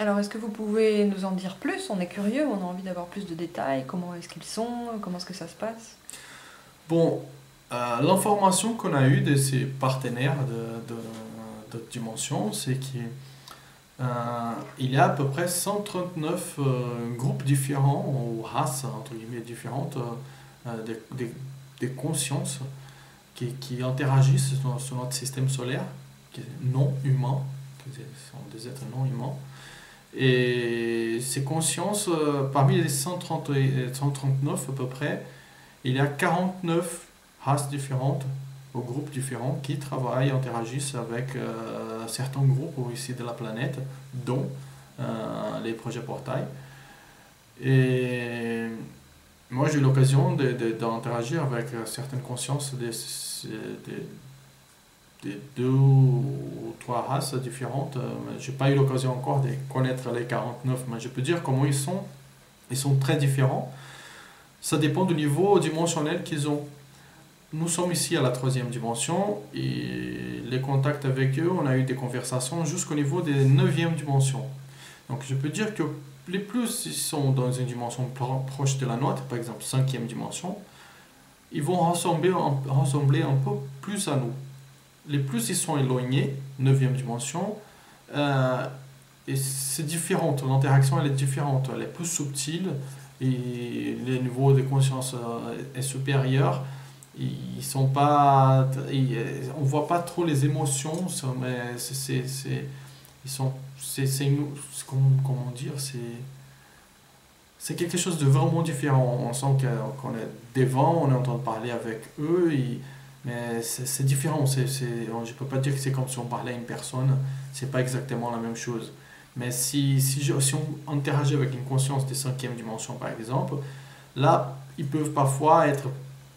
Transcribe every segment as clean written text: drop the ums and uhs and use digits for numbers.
Alors, est-ce que vous pouvez nous en dire plus? On est curieux, on a envie d'avoir plus de détails. Comment est-ce qu'ils sont? Comment est-ce que ça se passe? Bon, l'information qu'on a eue de ces partenaires de Dimension, c'est qu'il y a à peu près 139 groupes différents, ou races, entre guillemets, différentes, des consciences qui interagissent sur notre système solaire, qui est non humain, qui sont des êtres non humains. Et ces consciences, parmi les 130 et 139 à peu près, il y a 49 races différentes, ou groupes différents, qui travaillent, interagissent avec certains groupes ici de la planète, dont les projets Portail. Et moi, j'ai eu l'occasion d'interagir avec certaines consciences des deux ou trois races différentes. Je n'ai pas eu l'occasion encore de connaître les 49, mais je peux dire comment ils sont. Ils sont très différents. Ça dépend du niveau dimensionnel qu'ils ont. Nous sommes ici à la troisième dimension et les contacts avec eux, on a eu des conversations jusqu'au niveau des neuvième dimension. Donc je peux dire que les plus ils sont dans une dimension proche de la nôtre, par exemple cinquième dimension, ils vont ressembler un peu plus à nous. Les plus ils sont éloignés, neuvième dimension, et c'est différent, l'interaction elle est différente, elle est plus subtile et le niveau de conscience est supérieur. Ils sont pas, on voit pas trop les émotions, mais ils sont, comment dire, c'est quelque chose de vraiment différent. On sent qu'on est devant, on est en train de parler avec eux, mais c'est différent. Je peux pas dire que c'est comme si on parlait à une personne, c'est pas exactement la même chose. Mais si on interagit avec une conscience de cinquième dimension par exemple, là, ils peuvent parfois être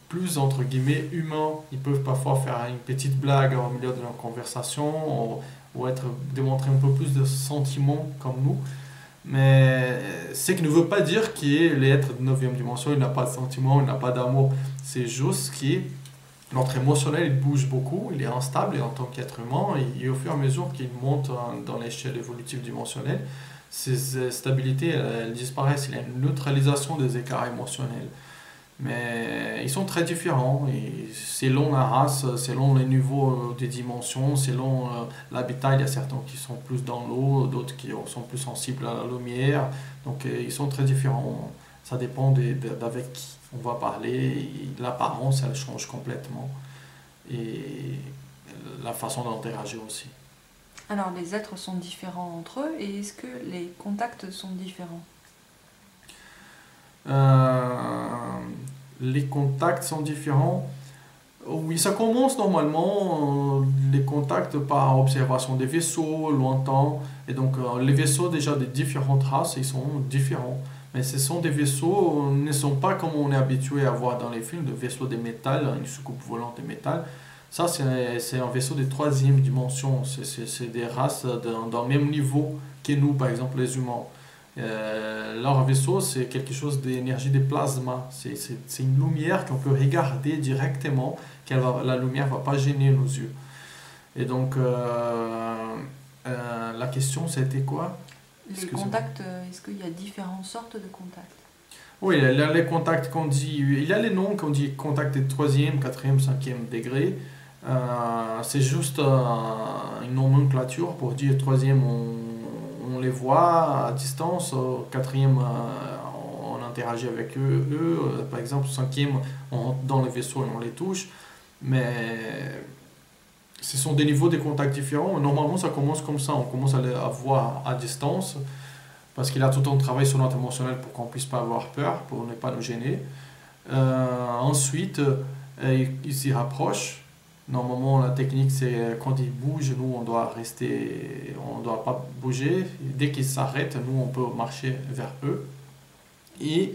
plus entre guillemets humains. Ils peuvent parfois faire une petite blague au milieu de leur conversation ou démontrer un peu plus de sentiments comme nous. Mais ce qui ne veut pas dire que l'être de 9e dimension, il n'a pas de sentiments, il n'a pas d'amour. C'est juste que notre émotionnel il bouge beaucoup, il est instable en tant qu'être humain et au fur et à mesure qu'il monte dans l'échelle évolutive dimensionnelle, ces stabilités elles disparaissent. Il y a une neutralisation des écarts émotionnels. Mais ils sont très différents et selon la race, selon les niveaux des dimensions, selon l'habitat, il y a certains qui sont plus dans l'eau, d'autres qui sont plus sensibles à la lumière. Donc ils sont très différents. Ça dépend d'avec qui on va parler. L'apparence, elle change complètement. Et la façon d'interagir aussi. Alors, les êtres sont différents entre eux et est-ce que les contacts sont différents? Les contacts sont différents. Oui, ça commence normalement les contacts par observation des vaisseaux lointains. Et donc les vaisseaux déjà des différentes races, ils sont différents. Mais ce sont des vaisseaux, ne sont pas comme on est habitué à voir dans les films, de vaisseaux de métal, une soucoupe volante de métal. Ça, c'est un vaisseau de troisième dimension. C'est des races dans le même niveau que nous, par exemple les humains. Leur vaisseau, c'est quelque chose d'énergie de plasma. C'est une lumière qu'on peut regarder directement, la lumière ne va pas gêner nos yeux. Et donc, la question, c'était quoi? Les contacts, est-ce qu'il y a différentes sortes de contacts? Oui, il y a les contacts qu'on dit, il y a les noms qu'on dit contact de 3e, 4e, 5e degré. C'est juste une nomenclature pour dire 3e, on les voit à distance, au 4e, on interagit avec eux, par exemple, 5e, on rentre dans le vaisseau et on les touche. Mais ce sont des niveaux de contact différents. Normalement, ça commence comme ça. On commence à les voir à distance parce qu'il a tout un travail sur notre émotionnel pour qu'on ne puisse pas avoir peur, pour ne pas nous gêner. Ensuite, il s'y rapproche. Normalement, la technique, c'est quand ils bougent, nous, on doit rester, on ne doit pas bouger. Dès qu'ils s'arrêtent, nous, on peut marcher vers eux. Et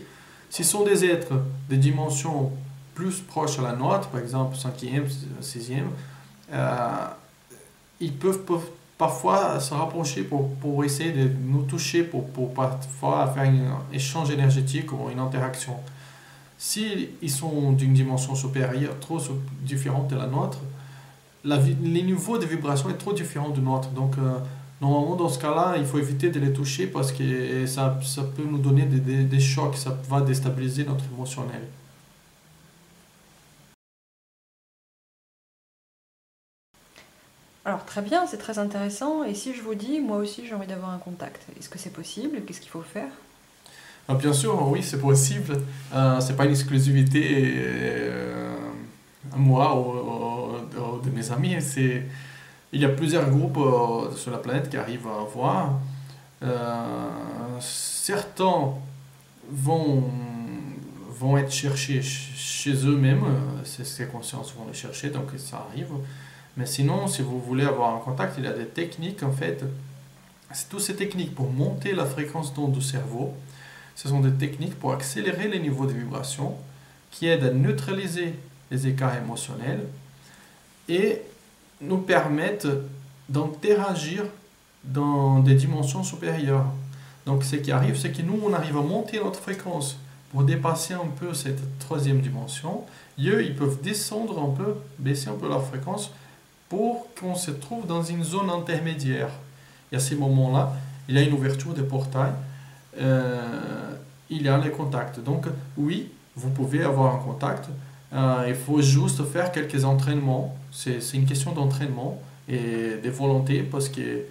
ce sont des êtres de dimensions plus proches à la nôtre, par exemple 5e, 6e, ils peuvent parfois se rapprocher pour essayer de nous toucher, pour parfois faire un échange énergétique ou une interaction. Si ils sont d'une dimension supérieure, trop différente de la nôtre, les niveaux de vibration est trop différent du nôtre. Donc, Normalement, dans ce cas-là, il faut éviter de les toucher parce que ça peut nous donner des chocs, ça va déstabiliser notre émotionnel. Alors très bien, c'est très intéressant. Et si je vous dis, moi aussi j'ai envie d'avoir un contact, est-ce que c'est possible? Qu'est-ce qu'il faut faire? Bien sûr, oui, c'est possible. C'est pas une exclusivité à moi ou de mes amis. Il y a plusieurs groupes sur la planète qui arrivent à voir. Certains vont, vont être cherchés chez eux-mêmes. Ces consciences vont les chercher, donc ça arrive. Mais sinon, si vous voulez avoir un contact, il y a des techniques en fait. C'est toutes ces techniques pour monter la fréquence d'onde du cerveau. Ce sont des techniques pour accélérer les niveaux de vibration qui aident à neutraliser les écarts émotionnels et nous permettent d'interagir dans des dimensions supérieures. Donc ce qui arrive, c'est que nous, on arrive à monter notre fréquence pour dépasser un peu cette troisième dimension. Et eux, ils peuvent descendre un peu, baisser un peu leur fréquence pour qu'on se trouve dans une zone intermédiaire. Et à ces moments-là, il y a une ouverture des portails, il y a les contacts. Donc oui, vous pouvez avoir un contact. Il faut juste faire quelques entraînements. C'est une question d'entraînement et de volonté parce que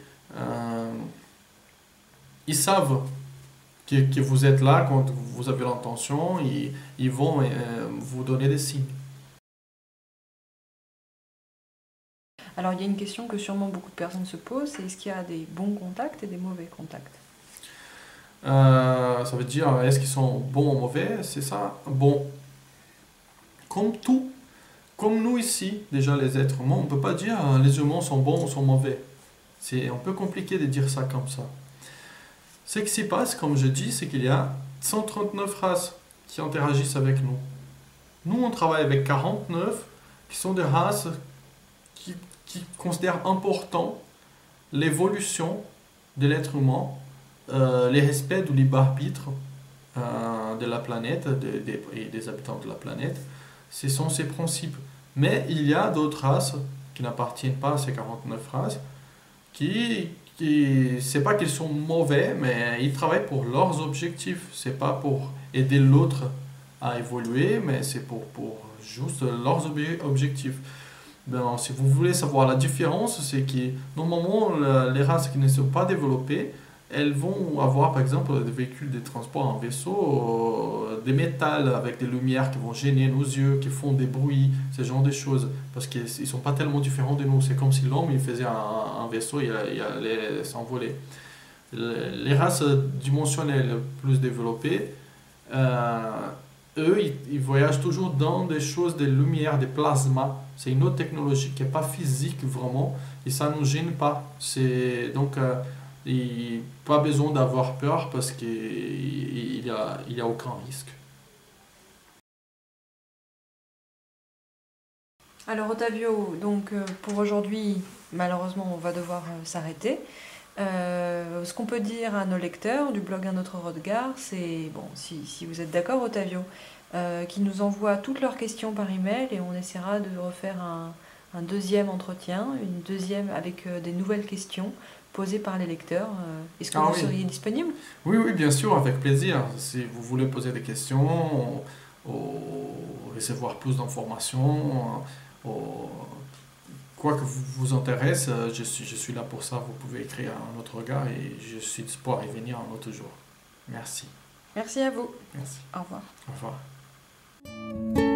ils savent que vous êtes là quand vous avez l'intention. Ils vont vous donner des signes. Alors il y a une question que sûrement beaucoup de personnes se posent, c'est est-ce qu'il y a des bons contacts et des mauvais contacts? Ça veut dire, est-ce qu'ils sont bons ou mauvais? C'est ça? Bon, comme tout, comme nous ici, déjà les êtres humains, on ne peut pas dire les humains sont bons ou sont mauvais. C'est un peu compliqué de dire ça comme ça. Ce qui s'y passe, comme je dis, c'est qu'il y a 139 races qui interagissent avec nous. Nous, on travaille avec 49 qui sont des races qui considèrent important l'évolution de l'être humain, les respects du libre arbitre de la planète et des habitants de la planète. Ce sont ces principes. Mais il y a d'autres races qui n'appartiennent pas à ces 49 races c'est pas qu'ils sont mauvais, mais ils travaillent pour leurs objectifs. C'est pas pour aider l'autre à évoluer, mais c'est pour juste leurs objectifs. Ben, si vous voulez savoir la différence, c'est que normalement, les races qui ne sont pas développées, elles vont avoir par exemple des véhicules de transport en vaisseau, des métals avec des lumières qui vont gêner nos yeux, qui font des bruits, ce genre de choses. Parce qu'ils ne sont pas tellement différents de nous. C'est comme si l'homme il faisait un vaisseau et il allait s'envoler. Les races dimensionnelles plus développées, eux, ils voyagent toujours dans des choses, des lumières, des plasmas. C'est une autre technologie qui n'est pas physique vraiment et ça ne nous gêne pas. Donc, pas besoin d'avoir peur parce qu'il y a aucun risque. Alors Ottavio, donc pour aujourd'hui, malheureusement, on va devoir s'arrêter. Ce qu'on peut dire à nos lecteurs du blog Un autre regard, c'est, bon, si vous êtes d'accord Ottavio, qu'ils nous envoient toutes leurs questions par email et on essaiera de refaire un deuxième entretien, une deuxième avec des nouvelles questions posées par les lecteurs. Est-ce que vous seriez disponible? Oui, oui, bien sûr, avec plaisir. Si vous voulez poser des questions ou recevoir plus d'informations, quoi que vous intéresse, je suis là pour ça. Vous pouvez écrire Un autre regard et je suis disposé à y venir un autre jour. Merci. Merci à vous. Merci. Au revoir. Au revoir.